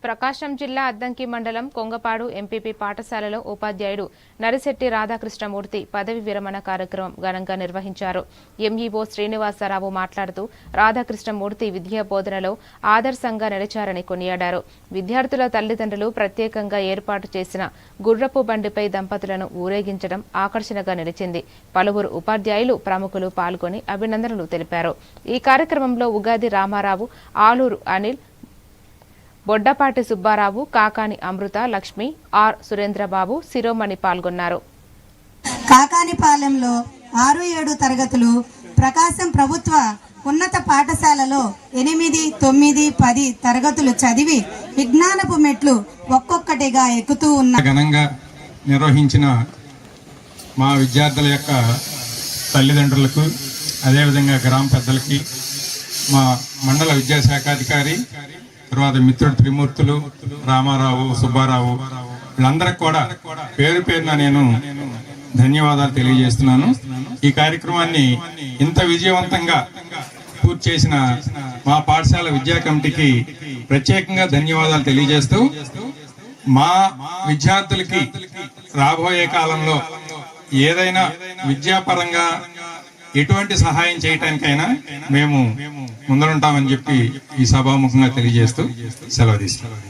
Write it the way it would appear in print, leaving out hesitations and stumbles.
ప్రకాశం జిల్లా అద్దంకి మండలం కొంగపాడు ఎంపీపీ పాఠశాలలో ఉపాధ్యాయుడు నరిశెట్టి రాధాకృష్ణమూర్తి పదవి విరమణ కార్యక్రమం ఘనంగా నిర్వహించారు. ఎంఈఓ శ్రీనివాసరావు మాట్లాడుతూ రాధాకృష్ణమూర్తి విద్యా బోధనలో ఆదర్శంగా నిలిచారని కొనియాడారు. విద్యార్థుల తల్లిదండ్రులు ప్రత్యేకంగా ఏర్పాటు చేసిన గుర్రపు బండిపై దంపతులను ఊరేగించడం ఆకర్షణగా నిలిచింది. పలువురు ఉపాధ్యాయులు ప్రముఖులు పాల్గొని అభినందనలు తెలిపారు. ఈ కార్యక్రమంలో ఉగాది రామారావు, ఆలూరు అనిల్, బొడ్డపాటి సుబ్బారావు, కాకాని అమృత, లక్ష్మి, ఆర్ సురేంద్రబాబు, శిరోమణి పాల్గొన్నారు. కాకానిపాలెంలో 6-7 తరగతులు, ప్రకాశం ప్రభుత్వ ఉన్నత పాఠశాలలో 8, 9, 10 తరగతులు చదివి విజ్ఞానపు మెట్లు ఒక్కొక్కటిగా ఎక్కుతూ ఉన్న ఘనంగా నిర్వహించిన మా విద్యార్థుల యొక్క తల్లిదండ్రులకు, అదేవిధంగా గ్రామ పెద్దలకి, మా మండల విద్యాశాఖాధికారి, తర్వాత మిత్రుడు త్రిమూర్తులు, రామారావు, సుబ్బారావు, వీళ్ళందరికి కూడా పేరు పేరున నేను ధన్యవాదాలు తెలియజేస్తున్నాను. ఈ కార్యక్రమాన్ని ఇంత విజయవంతంగా పూర్తి చేసిన మా పాఠశాల విద్యా కమిటీకి ప్రత్యేకంగా ధన్యవాదాలు తెలియజేస్తూ, మా విద్యార్థులకి రాబోయే కాలంలో ఏదైనా విద్యాపరంగా ఎటువంటి సహాయం చేయటానికైనా మేము ముందరుంటామని చెప్పి ఈ సభాముఖంగా తెలియజేస్తూ సెలవు తీసుకుంటాం.